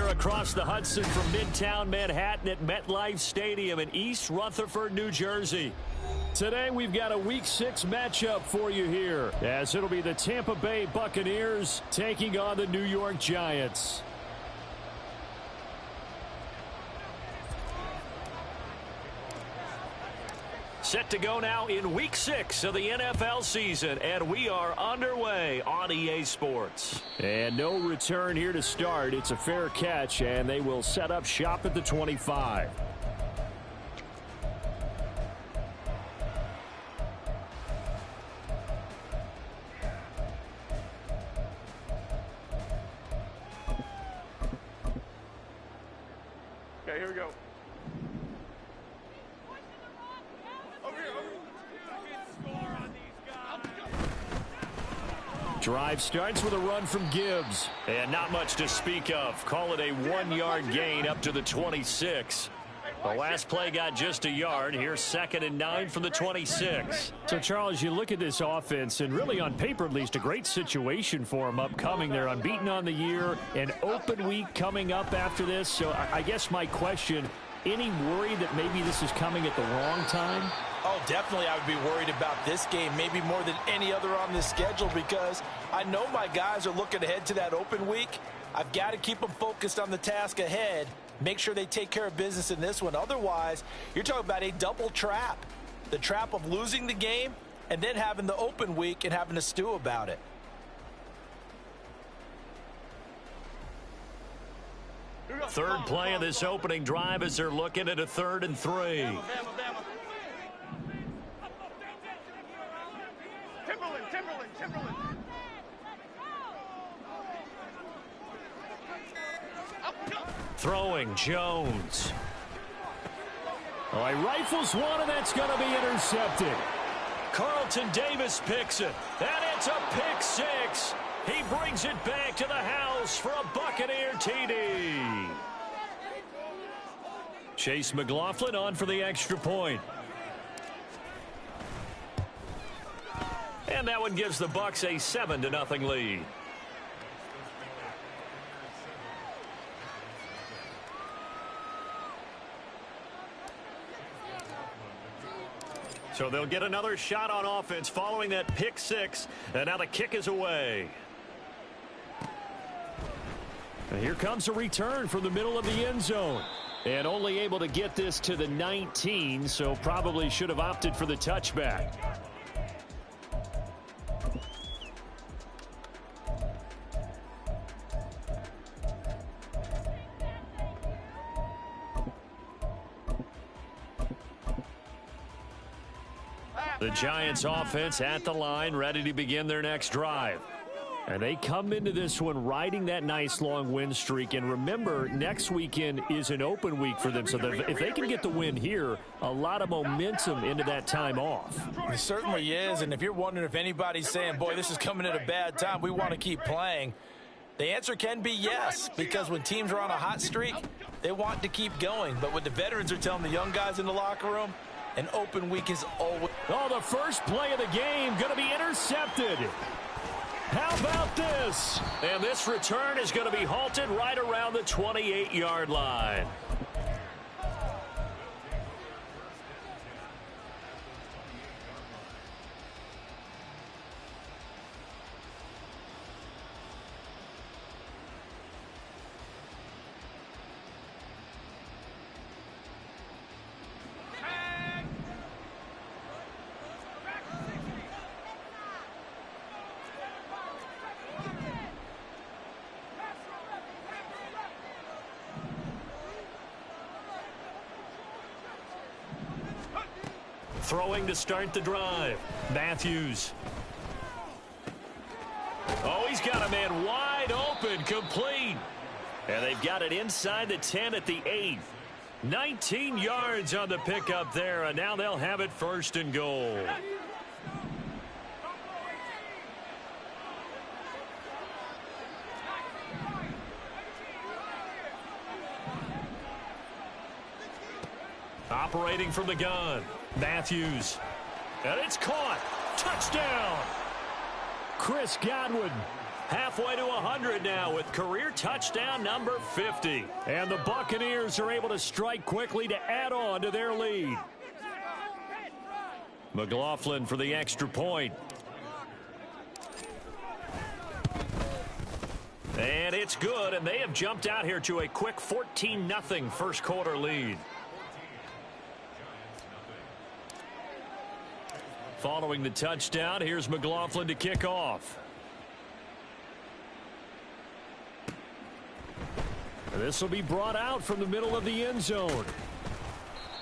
here across the Hudson from Midtown Manhattan at MetLife Stadium in East Rutherford, New Jersey. Today we've got a Week 6 matchup for you here, as it'll be the Tampa Bay Buccaneers taking on the New York Giants. Set to go now in Week 6 of the NFL season, and we are underway on EA Sports. And no return here to start. It's a fair catch, and they will set up shop at the 25. Okay, here we go. Drive starts with a run from Gibbs. And not much to speak of. Call it a 1-yard gain up to the 26. The last play got just a yard. Here's 2nd and 9 from the 26. So, Charles, you look at this offense, and really on paper at least, a great situation for them upcoming. They're unbeaten on the year, an open week coming up after this. So I guess my question, any worry that maybe this is coming at the wrong time? Oh, definitely I would be worried about this game, maybe more than any other on this schedule, because I know my guys are looking ahead to that open week. I've got to keep them focused on the task ahead, make sure they take care of business in this one. Otherwise, you're talking about a double trap. The trap of losing the game and then having the open week and having to stew about it. Third play of this opening drive as they're looking at a 3rd and 3. Timberland. Throwing Jones. Oh, he rifles one, and that's going to be intercepted. Carlton Davis picks it, and it's a pick 6. He brings it back to the house for a Buccaneer TD. Chase McLaughlin on for the extra point. And that one gives the Bucs a 7-0 lead. So they'll get another shot on offense following that pick 6. And now the kick is away. And here comes a return from the middle of the end zone. And only able to get this to the 19, so probably should have opted for the touchback. The Giants offense at the line, ready to begin their next drive. And they come into this one riding that nice long win streak. And remember, next weekend is an open week for them. So if they can get the win here, a lot of momentum into that time off. It certainly is. And if you're wondering if anybody's saying, boy, this is coming at a bad time, we want to keep playing, the answer can be yes. Because when teams are on a hot streak, they want to keep going. But what the veterans are telling the young guys in the locker room, an open week is always... Oh, the first play of the game going to be intercepted. How about this? And this return is going to be halted right around the 28-yard line. Throwing to start the drive. Matthews. Oh, he's got a man wide open, complete. And they've got it inside the 10 at the 8. 19 yards on the pickup there, and now they'll have it 1st and goal. Operating from the gun. Matthews. And it's caught. Touchdown. Chris Godwin Halfway to 100 now with career touchdown number 50. And the Buccaneers are able to strike quickly to add on to their lead. McLaughlin for the extra point. And it's good, and they have jumped out here to a quick 14-0 first quarter lead. Following the touchdown, here's McLaughlin to kick off. This will be brought out from the middle of the end zone.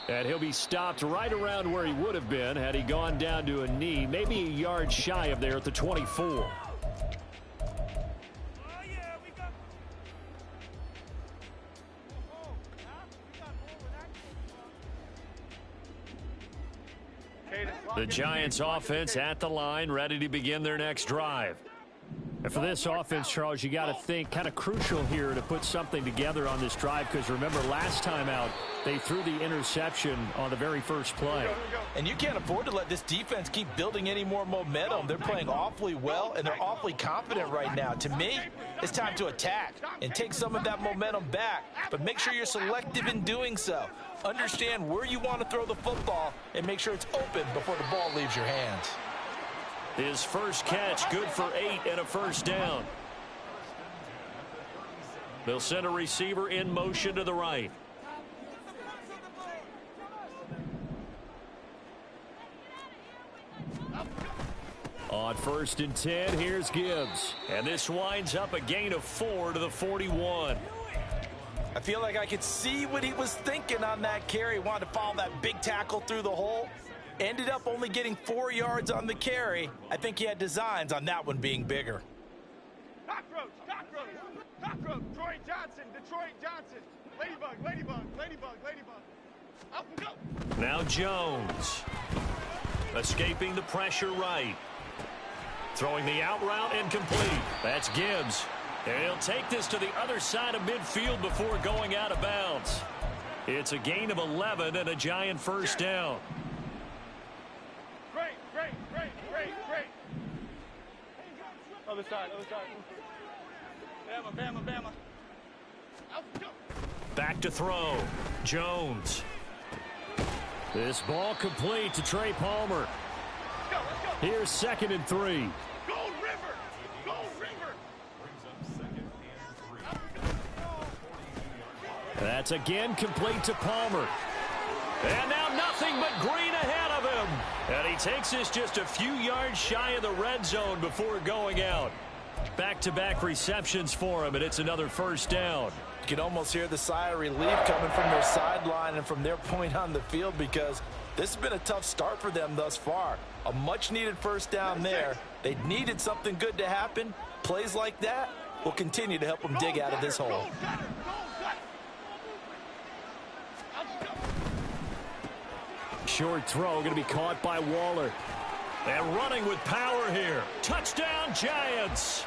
And he'll be stopped right around where he would have been had he gone down to a knee, maybe a yard shy of there at the 24. The Giants offense at the line, ready to begin their next drive. And for this offense, Charles, you got to think kind of crucial here to put something together on this drive, because remember last time out they threw the interception on the very first play. And you can't afford to let this defense keep building any more momentum. They're playing awfully well, and they're awfully confident right now. To me, it's time to attack and take some of that momentum back, but make sure you're selective in doing so. Understand where you want to throw the football and make sure it's open before the ball leaves your hands. His first catch, good for 8 and a first down. They'll send a receiver in motion to the right. On 1st and 10, here's Gibbs. And this winds up a gain of 4 to the 41. I feel like I could see what he was thinking on that carry. Wanted to follow that big tackle through the hole. Ended up only getting 4 yards on the carry. I think he had designs on that one being bigger. Cockroach, cockroach, cockroach. Troy Johnson, Detroit Johnson. Ladybug, ladybug, ladybug, ladybug. Up and go. Now Jones. Escaping the pressure right. Throwing the out route incomplete. That's Gibbs. And he'll take this to the other side of midfield before going out of bounds. It's a gain of 11 and a Giant first down. Great, great, great, great, great. Other side, other side. Bama, Bama, Bama. Up and go. Back to throw. Jones. This ball complete to Trey Palmer. Let's go, let's go. Here's 2nd and 3. Gold River, Gold River. That's again complete to Palmer. And now nothing but green ahead of him. And he takes this just a few yards shy of the red zone before going out. Back-to-back receptions for him, and it's another first down. You can almost hear the sigh of relief coming from their sideline and from their point on the field, because this has been a tough start for them thus far. A much-needed first down there. They needed something good to happen. Plays like that will continue to help them dig out of this hole. Short throw going to be caught by Waller. And running with power here. Touchdown, Giants.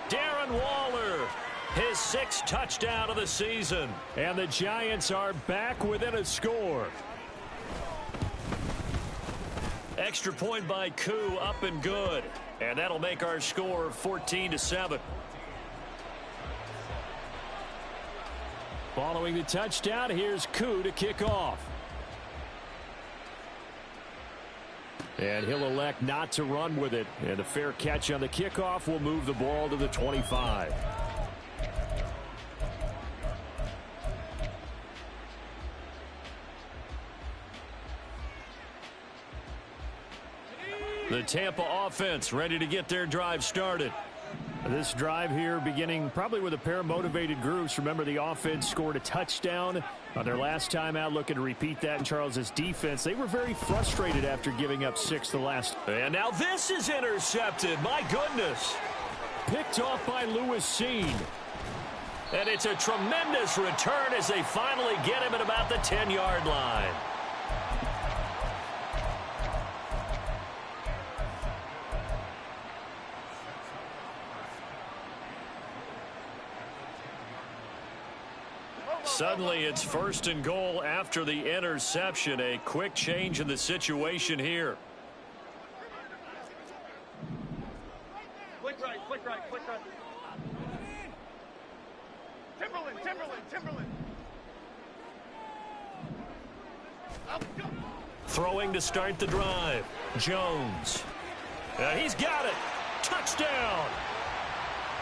Darren Waller, his 6th touchdown of the season. And the Giants are back within a score. Extra point by Koo, up and good. And that'll make our score 14-7. Following the touchdown, here's Koo to kick off. And he'll elect not to run with it. And a fair catch on the kickoff will move the ball to the 25. The Tampa offense ready to get their drive started. This drive here beginning probably with a pair of motivated groups. Remember, the offense scored a touchdown on their last time out, looking to repeat that in Charles's defense. They were very frustrated after giving up 6 the last. And now this is intercepted. My goodness. Picked off by Lewis Seen. And it's a tremendous return as they finally get him at about the 10-yard line. Suddenly it's 1st and goal after the interception. A quick change in the situation here. Flick right, flick right. Timberland. Up, go. Throwing to start the drive. Jones. He's got it. Touchdown.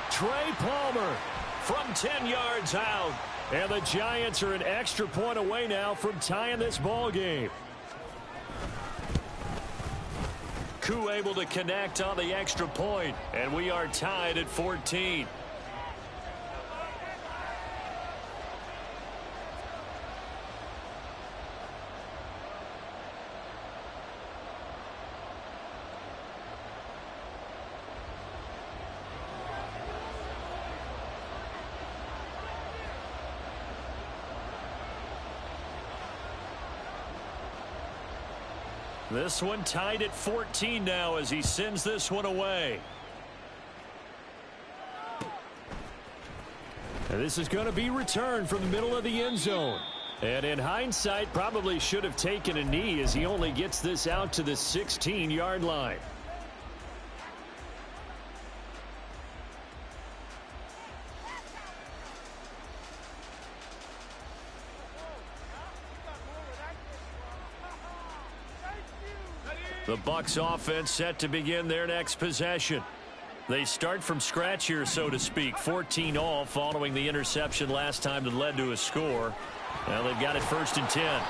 Trey Palmer from 10 yards out. And the Giants are an extra point away now from tying this ball game. Koo able to connect on the extra point, and we are tied at 14. This one tied at 14 now as he sends this one away. And this is going to be returned from the middle of the end zone. And in hindsight, probably should have taken a knee as he only gets this out to the 16-yard line. The Bucs offense set to begin their next possession. They start from scratch here, so to speak. 14 all following the interception last time that led to a score. Now they've got it 1st and 10.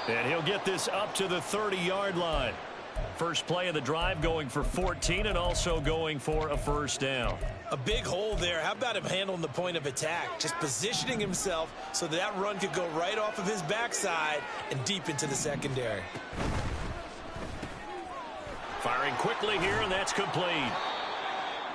And he'll get this up to the 30-yard line. First play of the drive going for 14 and also going for a first down. A big hole there. How about him handling the point of attack? Just positioning himself so that run could go right off of his backside and deep into the secondary. Firing quickly here, and that's complete.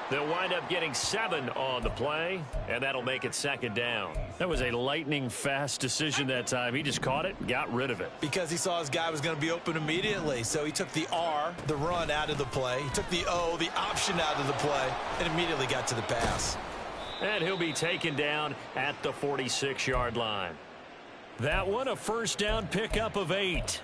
They'll wind up getting 7 on the play, and that'll make it 2nd down. That was a lightning-fast decision that time. He just caught it, got rid of it. Because he saw his guy was going to be open immediately, so he took the R, the run, out of the play. He took the O, the option, out of the play, and immediately got to the pass. And he'll be taken down at the 46-yard line. That one, a first down pickup of 8.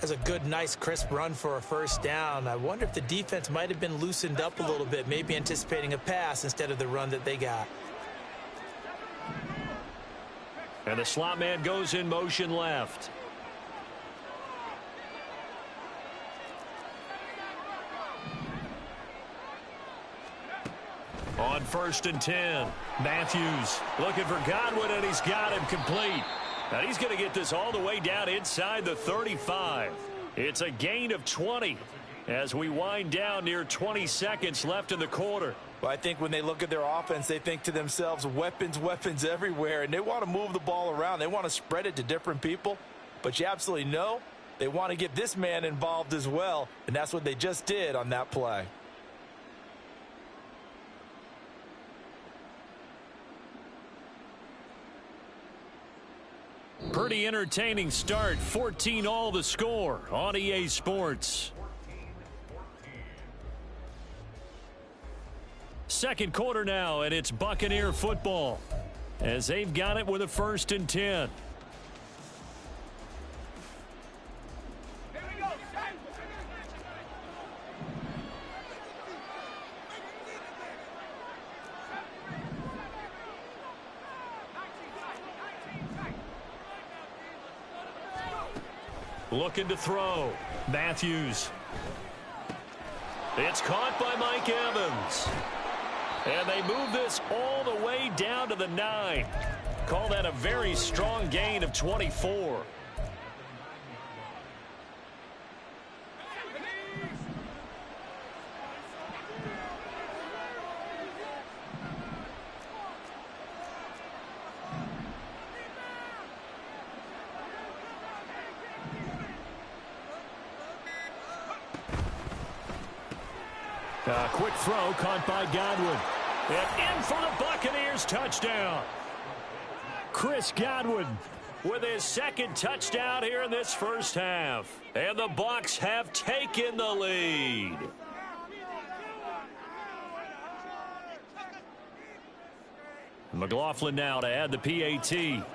That's a good, nice, crisp run for a first down. I wonder if the defense might have been loosened up a little bit, maybe anticipating a pass instead of the run that they got. And the slot man goes in motion left. On 1st and 10, Matthews looking for Godwin, and he's got him complete. Now he's going to get this all the way down inside the 35. It's a gain of 20 as we wind down near 20 seconds left in the quarter. Well, I think when they look at their offense, they think to themselves, weapons everywhere, and they want to move the ball around. They want to spread it to different people, but you absolutely know they want to get this man involved as well, and that's what they just did on that play. Pretty entertaining start. 14 all the score on EA Sports. Second quarter now, and it's Buccaneer football as they've got it with a 1st and 10. Looking to throw. Matthews. It's caught by Mike Evans. And they move this all the way down to the 9. Call that a very strong gain of 24. Quick throw caught by Godwin. And in for the Buccaneers touchdown. Chris Godwin with his 2nd touchdown here in this first half. And the Bucs have taken the lead. McLaughlin now to add the PAT.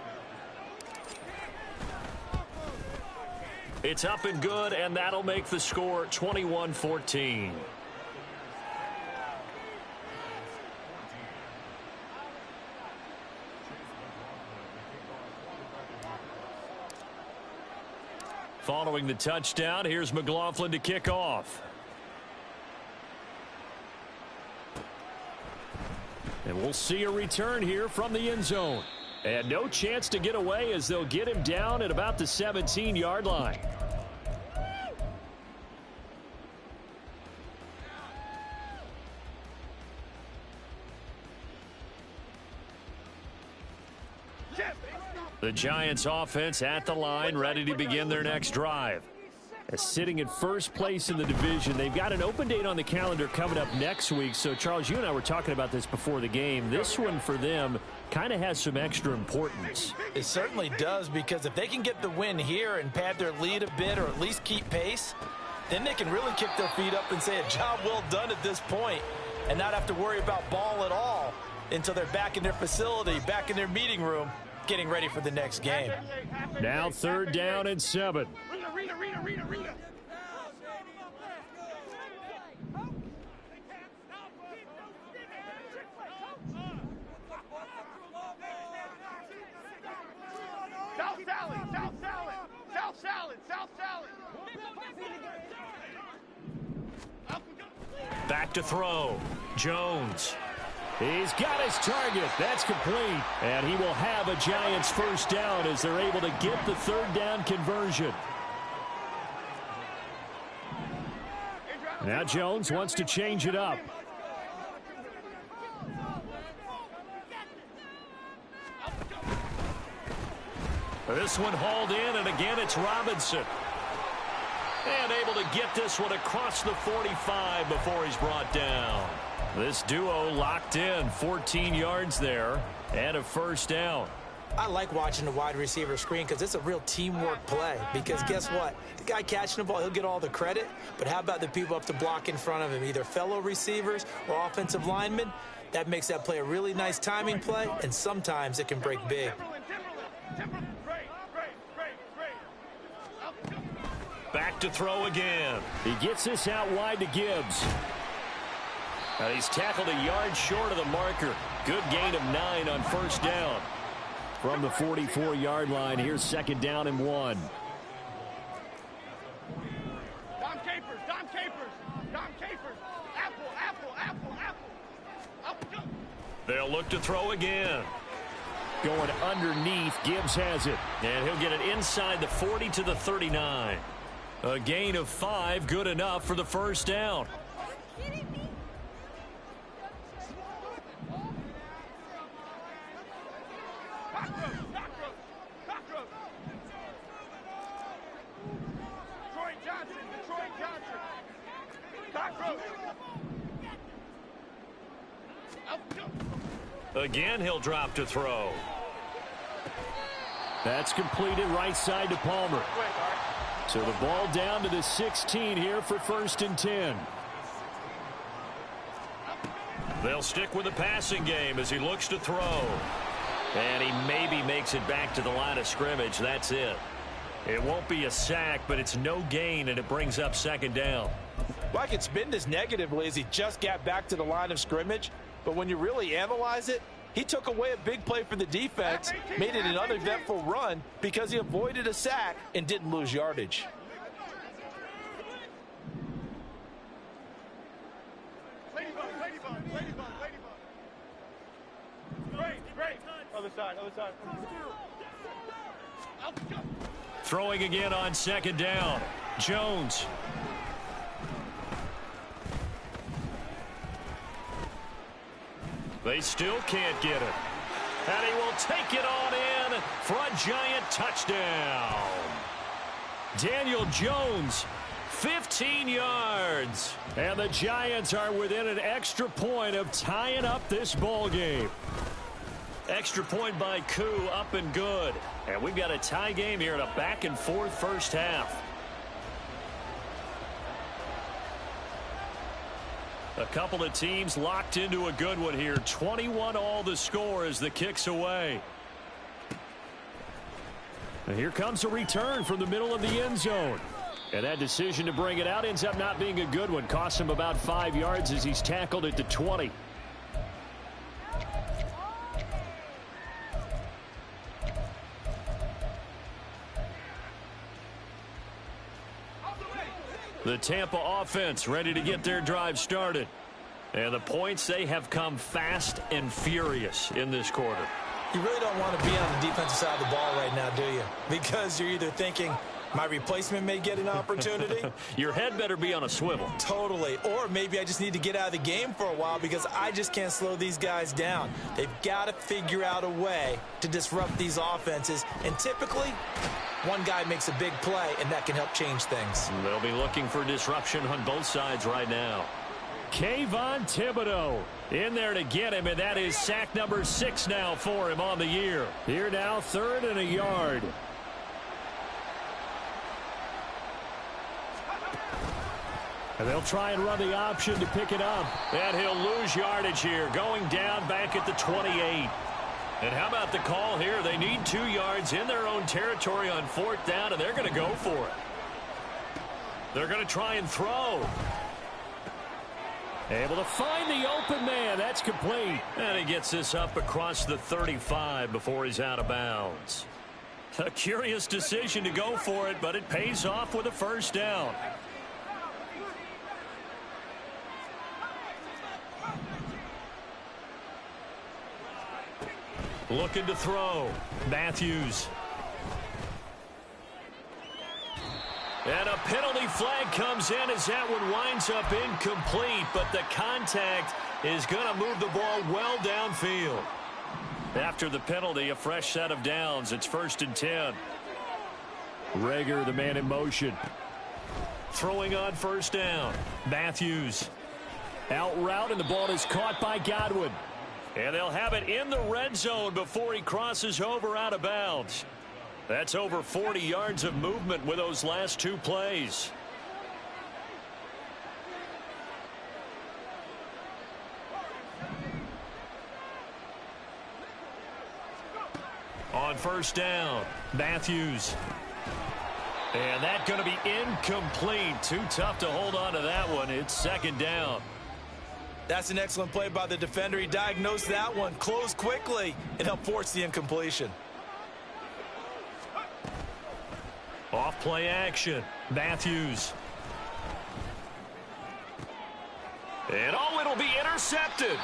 It's up and good, and that'll make the score 21-14. Following the touchdown, here's McLaughlin to kick off. And we'll see a return here from the end zone. And no chance to get away as they'll get him down at about the 17-yard line. The Giants offense at the line, ready to begin their next drive. Sitting in first place in the division. They've got an open date on the calendar coming up next week. So, Charles, you and I were talking about this before the game. This one for them kind of has some extra importance. It certainly does, because if they can get the win here and pad their lead a bit or at least keep pace, then they can really kick their feet up and say a job well done at this point and not have to worry about ball at all until they're back in their facility, back in their meeting room, getting ready for the next game. Now 3rd down and 7. Rita. South salad. Back to throw. Jones. He's got his target. That's complete. And he will have a Giants first down as they're able to get the 3rd down conversion. Now Jones wants to change it up. This one hauled in, and again it's Robinson. And able to get this one across the 45 before he's brought down. This duo locked in, 14 yards there, and a first down. I like watching the wide receiver screen because it's a real teamwork play. Because guess what? The guy catching the ball, he'll get all the credit. But how about the people up to block in front of him, either fellow receivers or offensive linemen? That makes that play a really nice timing play, and sometimes it can break big. Back to throw again. He gets this out wide to Gibbs. And he's tackled a yard short of the marker. Good gain of 9 on first down. From the 44-yard line, here's 2nd down and 1. Dom Capers. Apple. They'll look to throw again. Going underneath, Gibbs has it. And he'll get it inside the 40 to the 39. A gain of 5, good enough for the first down. Again, he'll drop to throw. That's completed right side to Palmer. So the ball down to the 16 here for 1st and 10. They'll stick with the passing game as he looks to throw. And he maybe makes it back to the line of scrimmage. That's it. It won't be a sack, but it's no gain, and it brings up 2nd down. Well, I could spin this negatively as he just got back to the line of scrimmage. But when you really analyze it, he took away a big play for the defense, made it an uneventful run because he avoided a sack and didn't lose yardage. Ladybug. Great. Other side. Throwing again on 2nd down. Jones. They still can't get it. And he will take it on in for a Giant touchdown. Daniel Jones, 15 yards. And the Giants are within an extra point of tying up this ball game. Extra point by Koo, up and good. And we've got a tie game here in a back-and-forth first half. A couple of teams locked into a good one here. 21 all the score as the kick's away. And here comes a return from the middle of the end zone. And that decision to bring it out ends up not being a good one. Costs him about 5 yards as he's tackled at the 20. The Tampa offense ready to get their drive started. And the points, they have come fast and furious in this quarter. You really don't want to be on the defensive side of the ball right now, do you? Because you're either thinking, my replacement may get an opportunity. Your head better be on a swivel. Totally. Or maybe I just need to get out of the game for a while because I just can't slow these guys down. They've got to figure out a way to disrupt these offenses. And typically, one guy makes a big play, and that can help change things. They'll be looking for disruption on both sides right now. Kayvon Thibodeau in there to get him, and that is sack number 6 now for him on the year. Here now, 3rd and a yard. And they'll try and run the option to pick it up. And he'll lose yardage here, going down back at the 28. And how about the call here? They need 2 yards in their own territory on 4th down, and they're going to go for it. They're going to try and throw. Able to find the open man. That's complete. And he gets this up across the 35 before he's out of bounds. A curious decision to go for it, but it pays off with a 1st down. Looking to throw. Matthews. And a penalty flag comes in as that one winds up incomplete, but the contact is going to move the ball well downfield. After the penalty, a fresh set of downs. It's 1st and 10. Rager, the man in motion. Throwing on 1st down. Matthews. Out route, and the ball is caught by Godwin. And they'll have it in the red zone before he crosses over out of bounds. That's over 40 yards of movement with those last 2 plays. On 1st down, Matthews. And that's going to be incomplete. Too tough to hold on to that one. It's 2nd down. That's an excellent play by the defender. He diagnosed that one, closed quickly, and helped force the incompletion. Off play action. Matthews. And it'll be intercepted.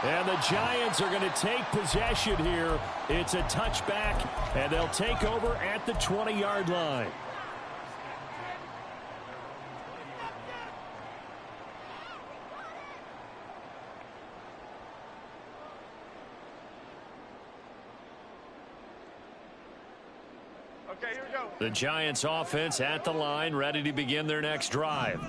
And the Giants are going to take possession here. It's a touchback, and they'll take over at the 20-yard line. Okay, here we go. The Giants offense at the line, ready to begin their next drive.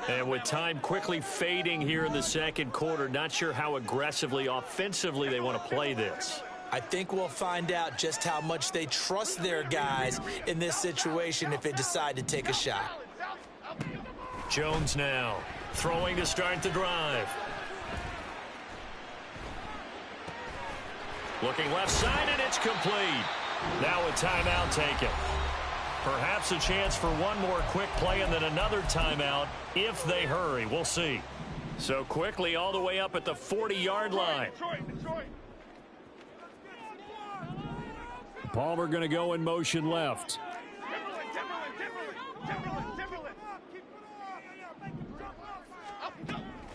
And with time quickly fading here in the 2nd quarter, not sure how aggressively, offensively they want to play this. I think we'll find out just how much they trust their guys in this situation if they decide to take a shot. Jones now throwing to start the drive. Looking left side, and it's complete. Now a timeout taken. Perhaps a chance for one more quick play and then another timeout if they hurry. We'll see. So quickly all the way up at the 40-yard line. Palmer going to go in motion left.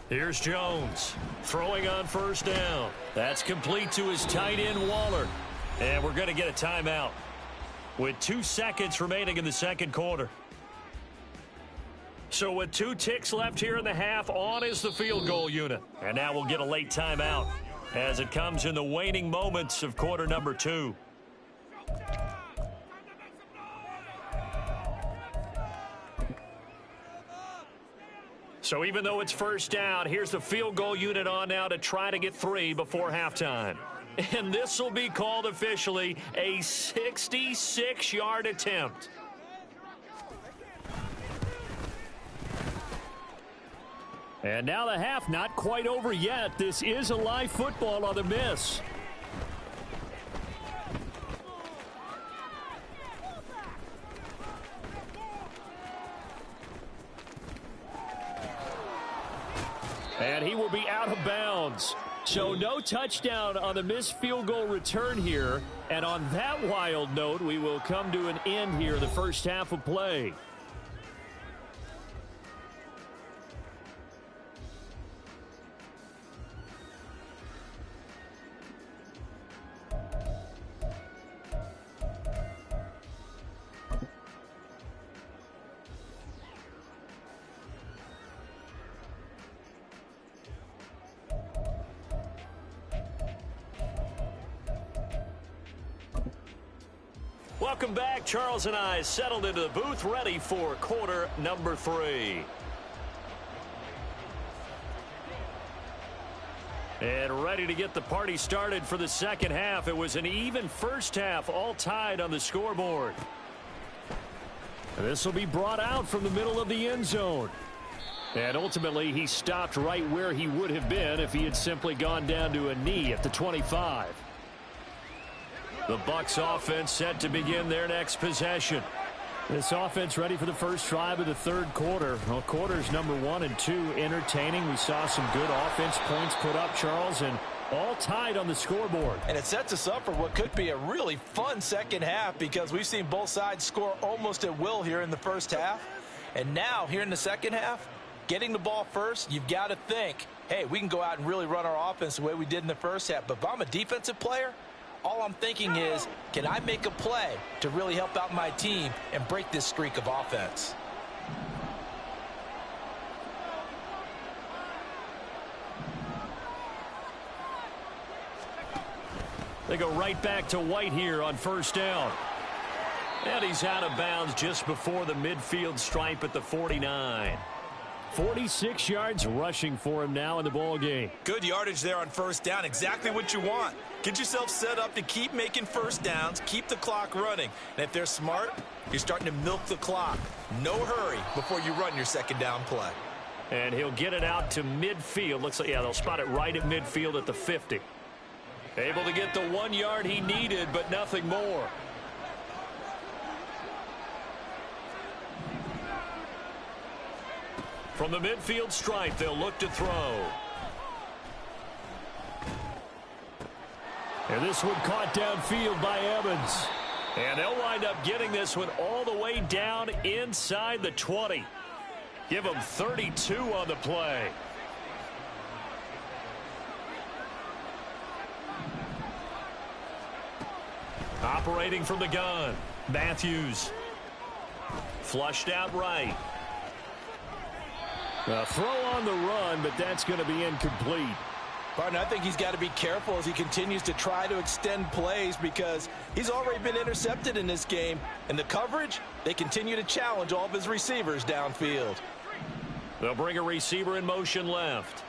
Here's Jones throwing on 1st down. That's complete to his tight end, Waller. And we're going to get a timeout with 2 seconds remaining in the 2nd quarter. So with 2 ticks left here in the half, on is the field goal unit. And now we'll get a late timeout as it comes in the waning moments of quarter number 2. So even though it's 1st down, here's the field goal unit on now to try to get 3 before halftime. And this will be called officially a 66-yard attempt. And now the half not quite over yet. This is a live football on the miss. And he will be out of bounds. So no touchdown on the missed field goal return here. And on that wild note, we will come to an end here, the first half of play. Welcome back. Charles and I settled into the booth, ready for quarter number 3. And ready to get the party started for the second half. It was an even first half, all tied on the scoreboard. And this will be brought out from the middle of the end zone. And ultimately, he stopped right where he would have been if he had simply gone down to a knee at the 25. The Bucs offense set to begin their next possession. This offense ready for the first drive of the third quarter. Well, quarters number 1 and 2 entertaining. We saw some good offense points put up, Charles, and all tied on the scoreboard. And it sets us up for what could be a really fun second half because we've seen both sides score almost at will here in the first half. And now, here in the second half, getting the ball first, you've got to think, hey, we can go out and really run our offense the way we did in the first half. But if I'm a defensive player, all I'm thinking is, can I make a play to really help out my team and break this streak of offense? They go right back to White here on first down. And he's out of bounds just before the midfield stripe at the 49. 46 yards rushing for him now in the ball game. Good yardage there on first down. Exactly what you want. Get yourself set up to keep making first downs, keep the clock running. And if they're smart, you're starting to milk the clock. No hurry before you run your second down play. And he'll get it out to midfield. Looks like, yeah, they'll spot it right at midfield at the 50. Able to get the 1 yard he needed, but nothing more. From the midfield stripe, they'll look to throw. And this one caught downfield by Evans. And they'll wind up getting this one all the way down inside the 20. Give them 32 on the play. Operating from the gun, Matthews. Flushed out right. A throw on the run, but that's going to be incomplete. Partner, I think he's got to be careful as he continues to try to extend plays because he's already been intercepted in this game. And the coverage, they continue to challenge all of his receivers downfield. They'll bring a receiver in motion left.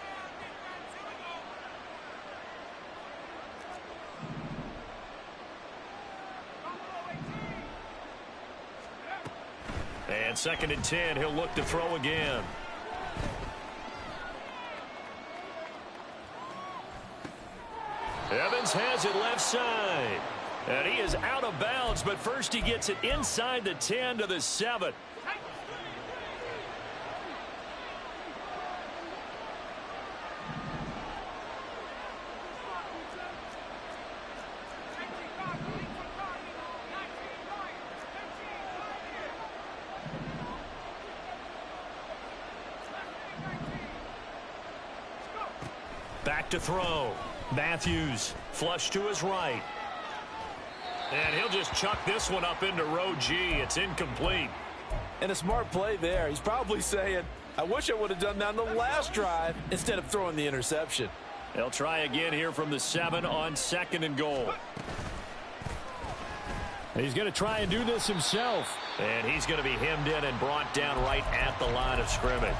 And 2nd and 10, he'll look to throw again. Evans has it left side. And he is out of bounds, but first he gets it inside the 10 to the 7. Back to throw. Matthews, flush to his right. And he'll just chuck this one up into row G. It's incomplete. And a smart play there. He's probably saying, I wish I would have done that on the last drive instead of throwing the interception. They'll try again here from the 7 on 2nd and goal. He's going to try and do this himself. And he's going to be hemmed in and brought down right at the line of scrimmage.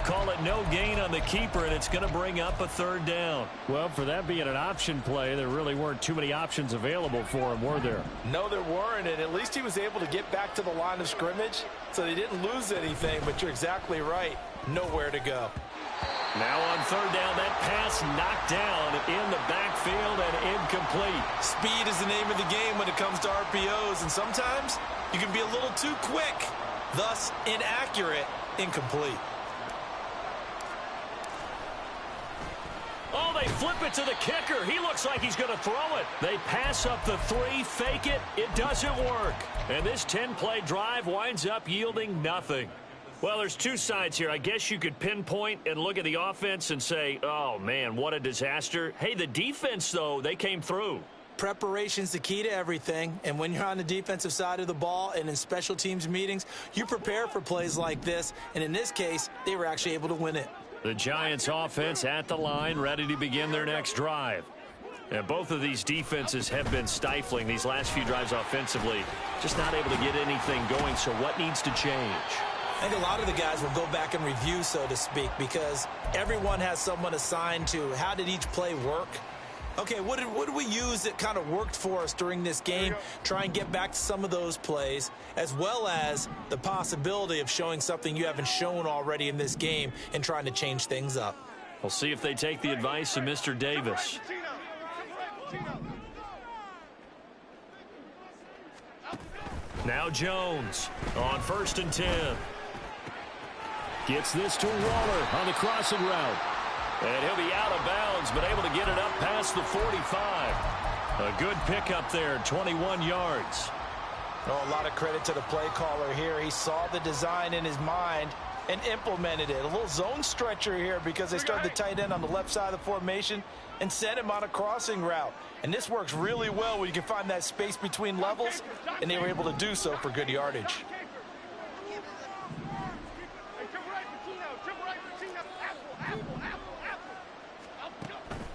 Call it no gain on the keeper, and it's going to bring up a 3rd down. Well, for that being an option play, there really weren't too many options available for him, were there? No, there weren't, and at least he was able to get back to the line of scrimmage, so they didn't lose anything, but you're exactly right. Nowhere to go. Now on 3rd down, that pass knocked down in the backfield and incomplete. Speed is the name of the game when it comes to RPOs, and sometimes you can be a little too quick, thus inaccurate, incomplete. Oh, they flip it to the kicker. He looks like he's going to throw it. They pass up the 3, fake it. It doesn't work. And this 10-play drive winds up yielding nothing. Well, there's two sides here. I guess you could pinpoint and look at the offense and say, oh, man, what a disaster. Hey, the defense, though, they came through. Preparation's the key to everything, and when you're on the defensive side of the ball and in special teams meetings, you prepare for plays like this, and in this case, they were actually able to win it. The Giants offense at the line, ready to begin their next drive. And both of these defenses have been stifling these last few drives offensively. Just not able to get anything going, so what needs to change? I think a lot of the guys will go back and review, so to speak, because everyone has someone assigned to how did each play work. Okay, what did we use that kind of worked for us during this game? Try and get back to some of those plays, as well as the possibility of showing something you haven't shown already in this game and trying to change things up. We'll see if they take the advice of Mr. Davis. Now Jones on 1st and 10. Gets this to Waller on the crossing route. And he'll be out of bounds, but able to get it up past the 45. A good pickup there, 21 yards. Oh, a lot of credit to the play caller here. He saw the design in his mind and implemented it. A little zone stretcher here because they started the tight end on the left side of the formation and sent him on a crossing route. And this works really well when you can find that space between levels, and they were able to do so for good yardage.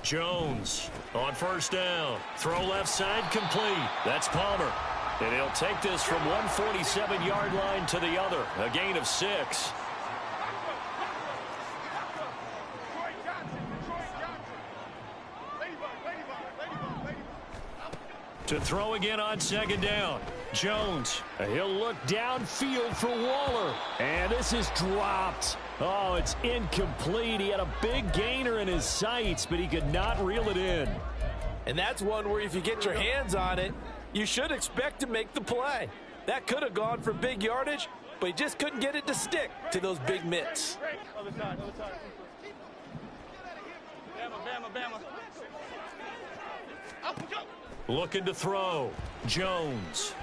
Jones on 1st down. Throw left side complete. That's Palmer. And he'll take this from 147-yard line to the other. A gain of 6. To throw again on 2nd down. Jones. He'll look downfield for Waller. And this is dropped. Oh, it's incomplete. He had a big gainer in his sights, but he could not reel it in. And that's one where if you get your hands on it, you should expect to make the play. That could have gone for big yardage, but he just couldn't get it to stick to those big mitts. Other side, other side. Bama, Bama, Bama. Up and go. Looking to throw. Jones.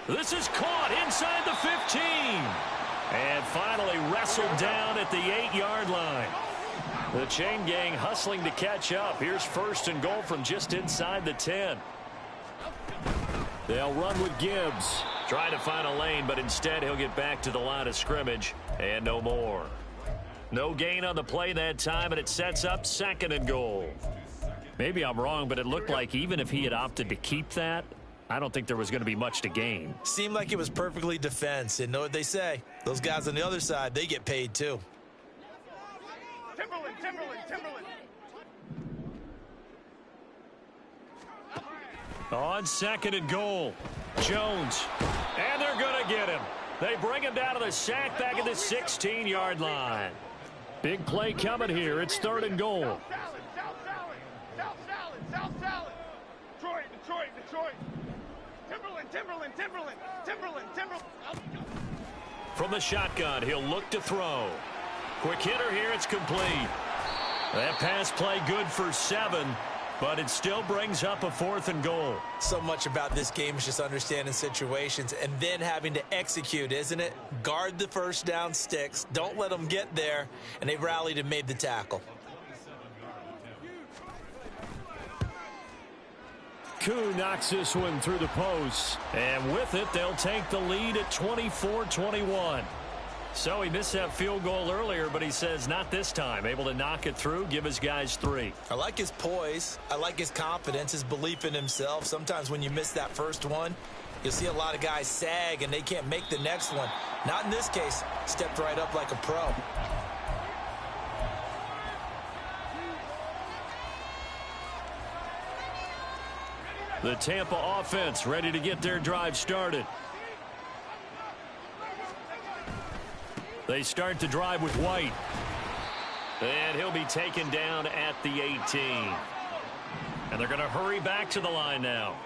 This is caught inside the 15. And finally wrestled down at the 8-yard line. The chain gang hustling to catch up. Here's 1st and goal from just inside the 10. They'll run with Gibbs. Trying to find a lane, but instead he'll get back to the line of scrimmage. And no more. No gain on the play that time, and it sets up 2nd and goal. Maybe I'm wrong, but it looked like even if he had opted to keep that, I don't think there was going to be much to gain. Seemed like it was perfectly defense. And know what they say? Those guys on the other side, they get paid too. Timberland, Timberland, Timberland. On 2nd and goal, Jones. And they're going to get him. They bring him down to the sack back at the 16-yard line. Big play coming here. It's 3rd and goal. South Salad. Detroit, Detroit, Detroit. Timberland, Timberland, Timberland, Timberland, Timberland. From the shotgun, he'll look to throw. Quick hitter here, it's complete. That pass play good for 7, but it still brings up a 4th and goal. So much about this game is just understanding situations and then having to execute, isn't it? Guard the 1st down sticks. Don't let them get there, and they rallied and made the tackle. Koo knocks this one through the post, and with it, they'll take the lead at 24-21. So he missed that field goal earlier, but he says not this time. Able to knock it through, give his guys 3. I like his poise. I like his confidence, his belief in himself. Sometimes when you miss that first one, you'll see a lot of guys sag, and they can't make the next one. Not in this case. Stepped right up like a pro. The Tampa offense ready to get their drive started. They start the drive with White. And he'll be taken down at the 18. And they're going to hurry back to the line now.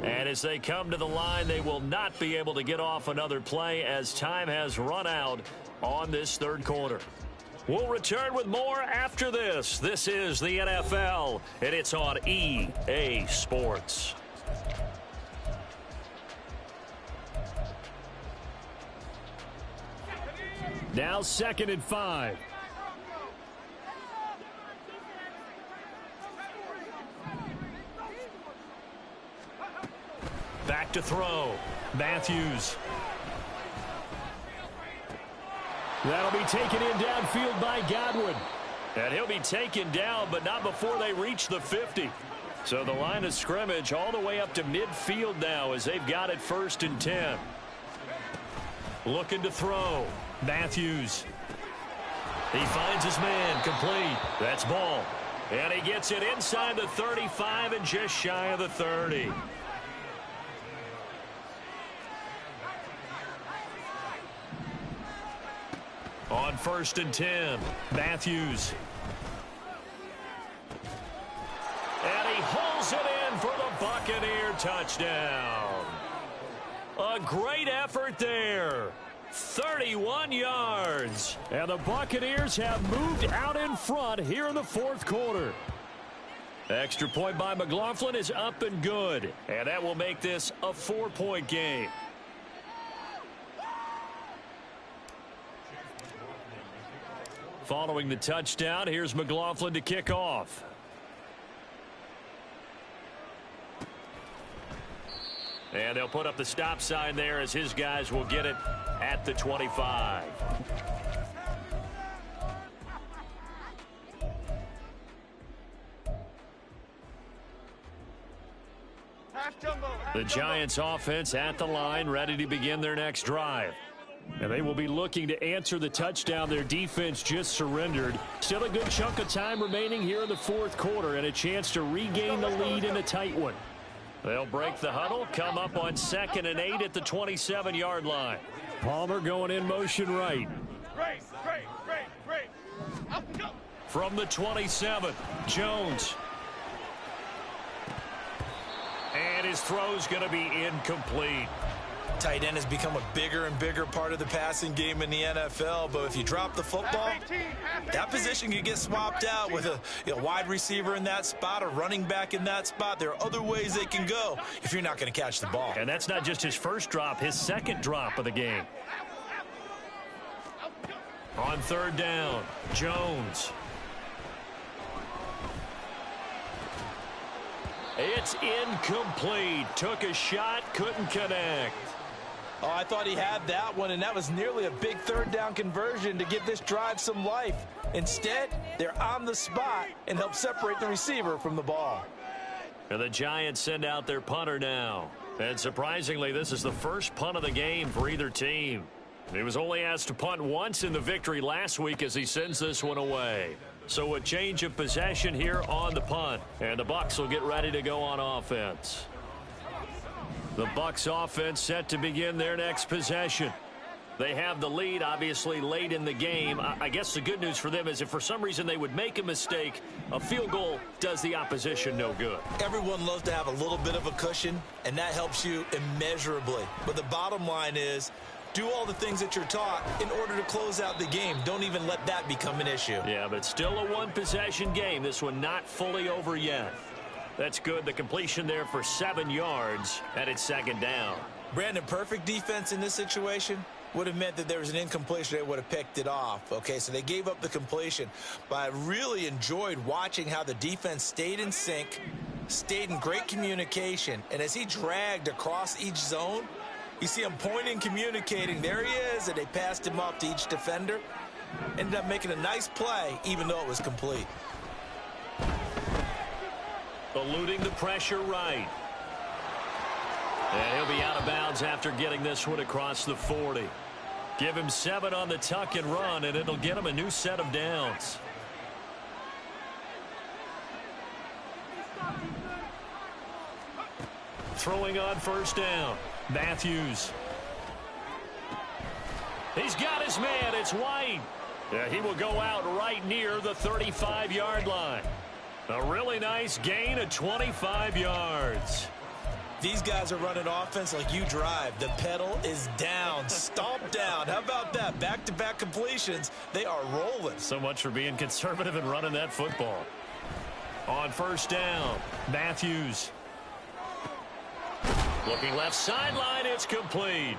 And as they come to the line, they will not be able to get off another play as time has run out on this 3rd quarter. We'll return with more after this. This is the NFL, and it's on EA Sports. Now 2nd and 5. Back to throw. Matthews. That'll be taken in downfield by Godwin. And he'll be taken down, but not before they reach the 50. So the line of scrimmage all the way up to midfield now as they've got it 1st and 10. Looking to throw. Matthews. He finds his man, complete. That's ball. And he gets it inside the 35 and just shy of the 30. On 1st and 10, Matthews. And he hauls it in for the Buccaneer touchdown. A great effort there. 31 yards. And the Buccaneers have moved out in front here in the 4th quarter. Extra point by McLaughlin is up and good. And that will make this a 4-point game. Following the touchdown, here's McLaughlin to kick off. And they'll put up the stop sign there as his guys will get it at the 25. The Giants offense at the line, ready to begin their next drive. And they will be looking to answer the touchdown their defense just surrendered. Still a good chunk of time remaining here in the 4th quarter and a chance to regain the lead in a tight one. They'll break the huddle, come up on 2nd and 8 at the 27-yard line. Palmer going in motion right. Great. Up, go. From the 27, Jones. And his throw's going to be incomplete. Tight end has become a bigger and bigger part of the passing game in the NFL, but if you drop the football, that position can get swapped out with a wide receiver in that spot, a running back in that spot. There are other ways they can go if you're not going to catch the ball. And that's not just his first drop, his second drop of the game. On 3rd down, Jones. It's incomplete. Took a shot, couldn't connect. Oh, I thought he had that one, and that was nearly a big 3rd down conversion to give this drive some life. Instead, they're on the spot and help separate the receiver from the ball. And the Giants send out their punter now. And surprisingly, this is the first punt of the game for either team. He was only asked to punt once in the victory last week as he sends this one away. So a change of possession here on the punt. And the Bucs will get ready to go on offense. The Bucs offense set to begin their next possession. They have the lead, obviously, late in the game. I guess the good news for them is if for some reason they would make a mistake, a field goal does the opposition no good. Everyone loves to have a little bit of a cushion, and that helps you immeasurably. But the bottom line is, do all the things that you're taught in order to close out the game. Don't even let that become an issue. Yeah, but still a one-possession game. This one not fully over yet. That's good. The completion there for 7 yards, and it's 2nd down. Brandon, perfect defense in this situation would have meant that there was an incompletion. They would have picked it off. Okay, so they gave up the completion. But I really enjoyed watching how the defense stayed in sync, stayed in great communication. And as he dragged across each zone, you see him pointing, communicating. There he is, and they passed him up to each defender. Ended up making a nice play, even though it was complete. Eluding the pressure right. And he'll be out of bounds after getting this one across the 40. Give him 7 on the tuck and run, and it'll get him a new set of downs. Throwing on 1st down, Matthews. He's got his man. It's White. He will go out right near the 35-yard line. A really nice gain of 25 yards. These guys are running offense like you drive. The pedal is down, stomped down. How about that? Back-to-back completions. They are rolling. So much for being conservative and running that football. On 1st down, Matthews. Looking left sideline, it's complete.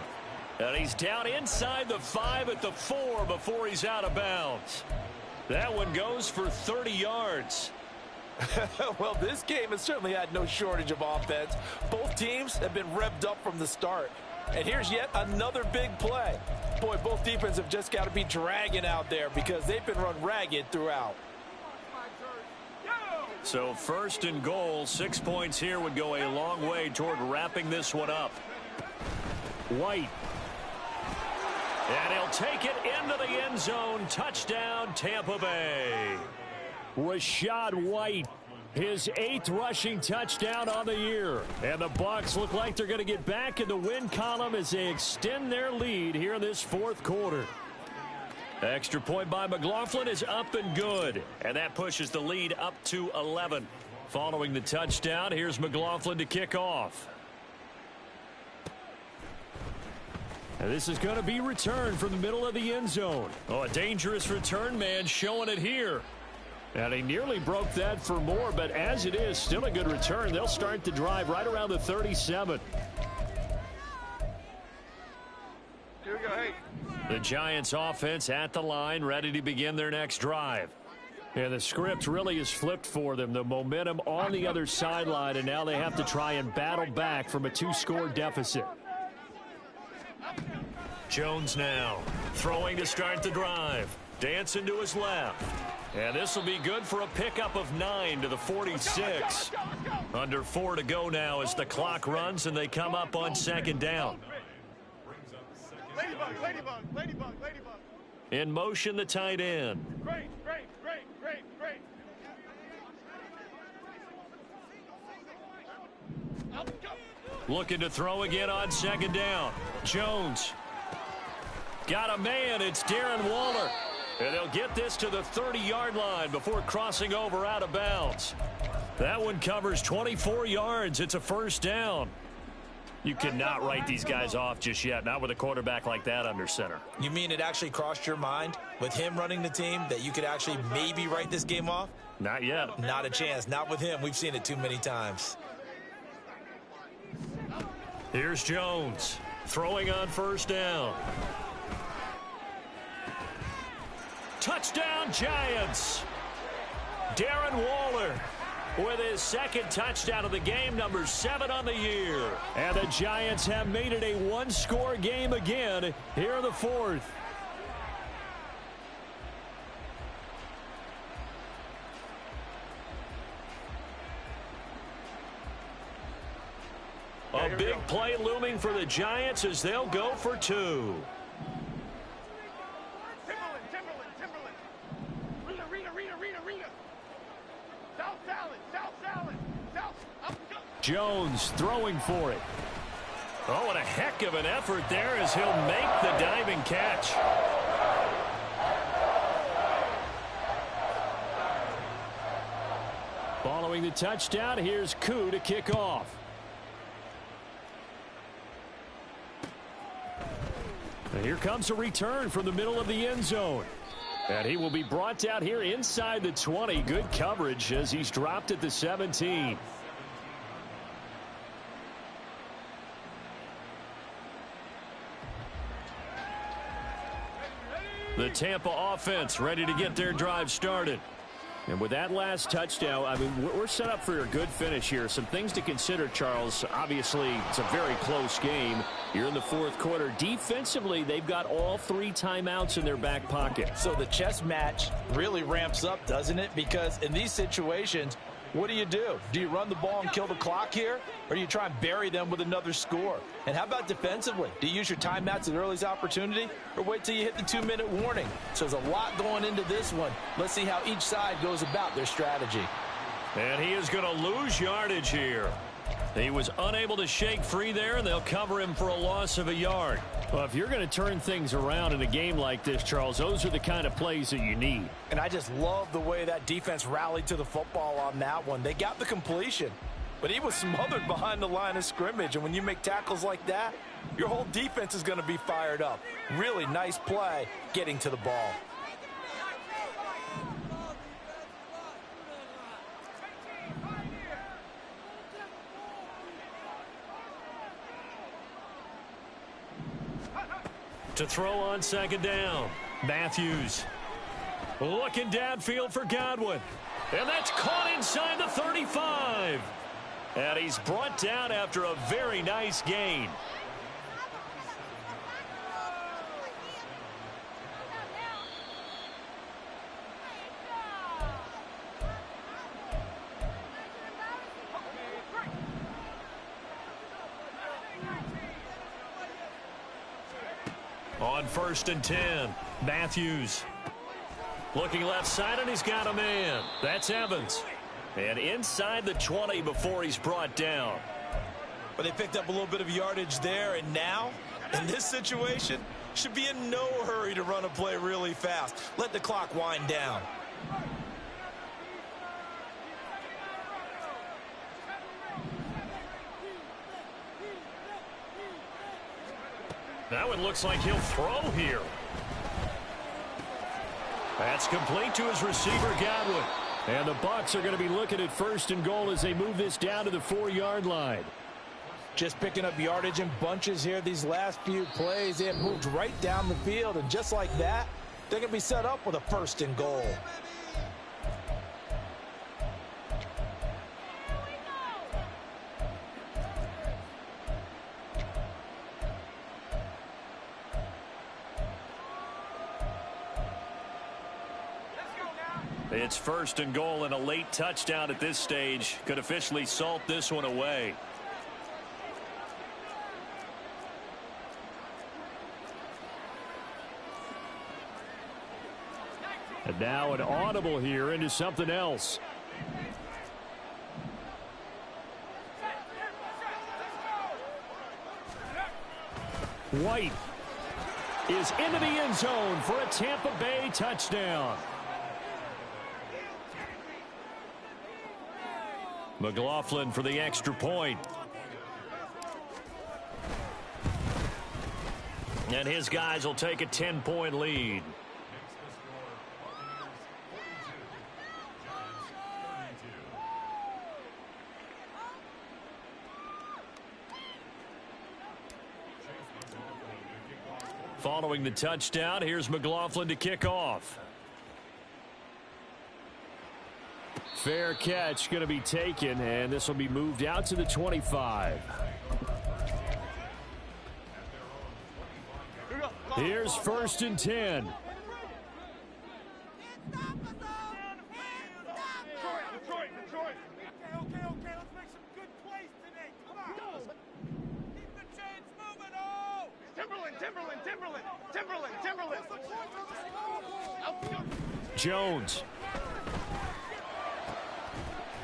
And he's down inside the 5 at the 4 before he's out of bounds. That one goes for 30 yards. Well, this game has certainly had no shortage of offense. Both teams have been revved up from the start. And here's yet another big play. Boy, both defenses have just got to be dragging out there because they've been run ragged throughout. So 1st and goal, 6 points here would go a long way toward wrapping this one up. White. And he'll take it into the end zone. Touchdown, Tampa Bay. Rashad White, his 8th rushing touchdown on the year. And the Bucs look like they're going to get back in the win column as they extend their lead here in this 4th quarter. Extra point by McLaughlin is up and good. And that pushes the lead up to 11. Following the touchdown, here's McLaughlin to kick off. And this is going to be returned from the middle of the end zone. Oh, a dangerous return man showing it here. And he nearly broke that for more, but as it is, still a good return. They'll start the drive right around the 37. Here we go, hey. The Giants offense at the line, ready to begin their next drive. And the script really is flipped for them. The momentum on the other sideline, and now they have to try and battle back from a 2-score deficit. Jones now throwing to start the drive. Dancing to his left. And this will be good for a pickup of 9 to the 46. Under 4 to go now as the clock runs and they come up on 2nd down. Ladybug, ladybug, ladybug, ladybug. In motion, the tight end. Great. Looking to throw again on 2nd down. Jones. Got a man. It's Darren Waller. And they'll get this to the 30-yard line before crossing over out of bounds. That one covers 24 yards. It's a 1st down. You cannot write these guys off just yet, not with a quarterback like that under center. You mean it actually crossed your mind with him running the team that you could actually maybe write this game off? Not yet. Not a chance. Not with him. We've seen it too many times. Here's Jones throwing on 1st down. Touchdown, Giants. Darren Waller with his 2nd touchdown of the game, number 7 on the year. And the Giants have made it a 1-score game again here in the 4th. A big play looming for the Giants as they'll go for 2. Jones throwing for it. Oh, what a heck of an effort there as he'll make the diving catch. Following the touchdown, here's Koo to kick off. And here comes a return from the middle of the end zone. And he will be brought down here inside the 20. Good coverage as he's dropped at the 17. The Tampa offense ready to get their drive started. And with that last touchdown, I mean, we're set up for a good finish here. Some things to consider, Charles. Obviously, it's a very close game. You're in the 4th quarter. Defensively, they've got all 3 timeouts in their back pocket. So the chess match really ramps up, doesn't it? Because in these situations, what do? Do you run the ball and kill the clock here? Or do you try and bury them with another score? And how about defensively? Do you use your timeouts at earliest opportunity? Or wait till you hit the 2-minute warning? So there's a lot going into this one. Let's see how each side goes about their strategy. And he is going to lose yardage here. He was unable to shake free there, and they'll cover him for a loss of a yard. Well, if you're going to turn things around in a game like this, Charles, those are the kind of plays that you need. And I just love the way that defense rallied to the football on that one. They got the completion, but he was smothered behind the line of scrimmage. And when you make tackles like that, your whole defense is going to be fired up. Really nice play getting to the ball. To throw on 2nd down. Matthews looking downfield for Godwin. And that's caught inside the 35. And he's brought down after a very nice gain. On 1st and 10, Matthews. Looking left side, and he's got a man. That's Evans. And inside the 20 before he's brought down. But they picked up a little bit of yardage there, and now, in this situation, should be in no hurry to run a play really fast. Let the clock wind down. That one looks like he'll throw here. That's complete to his receiver, Godwin. And the Bucs are going to be looking at 1st and goal as they move this down to the 4-yard line. Just picking up yardage in bunches here these last few plays. They have moved right down the field, and just like that, they're going to be set up with a 1st and goal. It's 1st and goal, and a late touchdown at this stage could officially salt this one away. And now an audible here into something else. White is into the end zone for a Tampa Bay touchdown. McLaughlin for the extra point. And his guys will take a 10-point lead. Following the touchdown, here's McLaughlin to kick off. Fair catch going to be taken, and this will be moved out to the 25. Here's 1st and 10. Detroit, Detroit. Okay, let's make some good plays today. Come on. Keep the chains moving, oh! Timberland. Jones.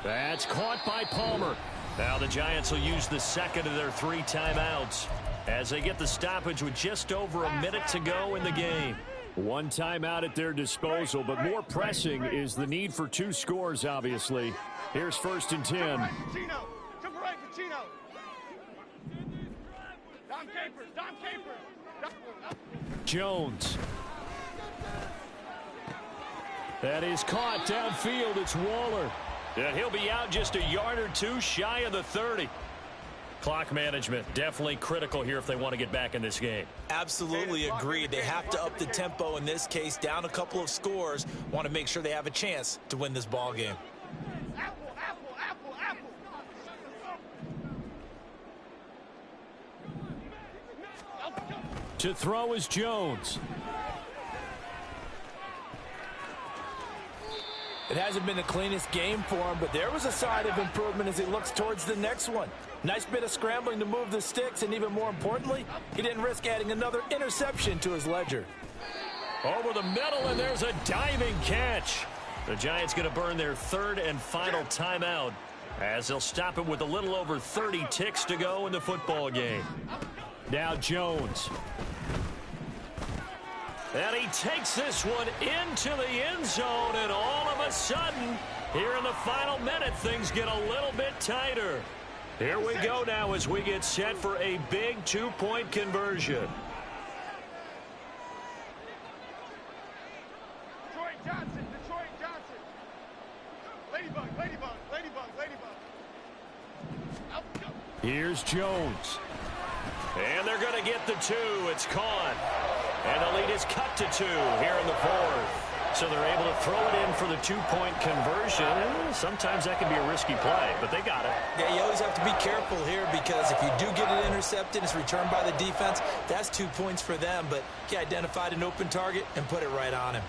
That's caught by Palmer. Now the Giants will use the second of their 3 timeouts as they get the stoppage with just over a minute to go in the game. 1 timeout at their disposal, but more pressing is the need for 2 scores, obviously. Here's 1st and 10. To the right, Pacino. Dom Capers. Jones. That is caught downfield. It's Waller. And he'll be out just a yard or 2 shy of the 30. Clock management definitely critical here if they want to get back in this game. Absolutely agreed. They have to up the tempo in this case, down a couple of scores. Want to make sure they have a chance to win this ball game. Apple. To throw is Jones. It hasn't been the cleanest game for him, but there was a sign of improvement as he looks towards the next one. Nice bit of scrambling to move the sticks, and even more importantly, he didn't risk adding another interception to his ledger. Over the middle, and there's a diving catch. The Giants going to burn their 3rd and final timeout as they'll stop it with a little over 30 ticks to go in the football game. Now Jones. And he takes this one into the end zone, and all of a sudden, here in the final minute, things get a little bit tighter. Here we go now as we get set for a big 2-point conversion. Detroit Johnson. Ladybug. Here's Jones. And they're going to get the 2. It's caught. And the lead is cut to 2 here in the 4th. So they're able to throw it in for the two-point conversion. Sometimes that can be a risky play, but they got it. Yeah, you always have to be careful here because if you do get it intercepted, it's returned by the defense. That's 2 points for them, but he identified an open target and put it right on him.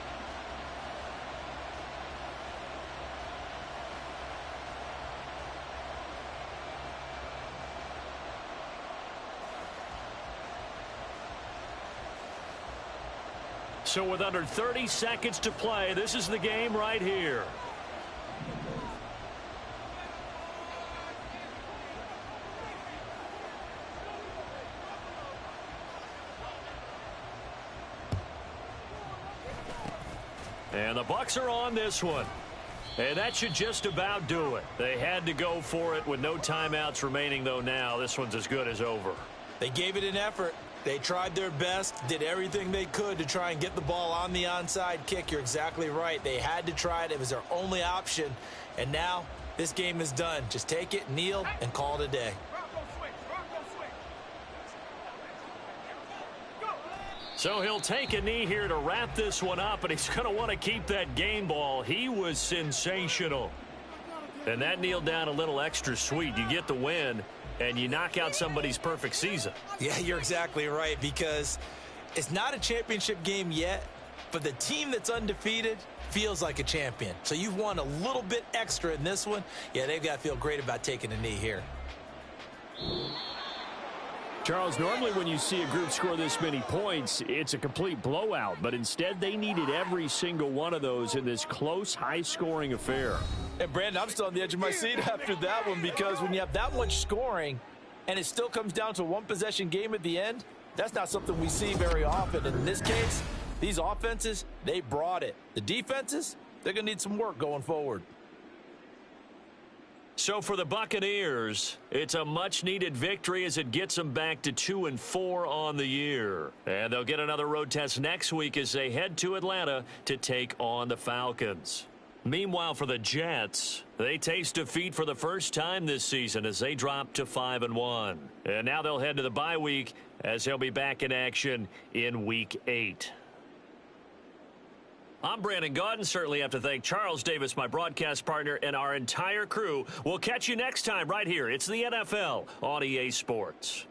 So with under 30 seconds to play, this is the game right here. And the Bucs are on this one. And that should just about do it. They had to go for it with no timeouts remaining, though now. This one's as good as over. They gave it an effort. They tried their best, did everything they could to try and get the ball on the onside kick. You're exactly right. They had to try it. It was their only option. And now this game is done. Just take it, kneel, and call it a day. So he'll take a knee here to wrap this one up, and he's going to want to keep that game ball. He was sensational. And that kneeled down a little extra sweet. You get the win, and you knock out somebody's perfect season. Yeah, you're exactly right, because it's not a championship game yet, but the team that's undefeated feels like a champion. So you've won a little bit extra in this one. Yeah, they've got to feel great about taking a knee here. Charles, normally when you see a group score this many points, it's a complete blowout. But instead, they needed every single one of those in this close, high-scoring affair. And, Brandon, I'm still on the edge of my seat after that one, because when you have that much scoring and it still comes down to a one-possession game at the end, that's not something we see very often. And in this case, these offenses, they brought it. The defenses, they're going to need some work going forward. So for the Buccaneers, it's a much-needed victory as it gets them back to 2-4 on the year. And they'll get another road test next week as they head to Atlanta to take on the Falcons. Meanwhile, for the Jets, they taste defeat for the first time this season as they drop to 5-1. And now they'll head to the bye week as they'll be back in action in Week 8. I'm Brandon Gaudin. Certainly have to thank Charles Davis, my broadcast partner, and our entire crew. We'll catch you next time right here. It's the NFL on EA Sports.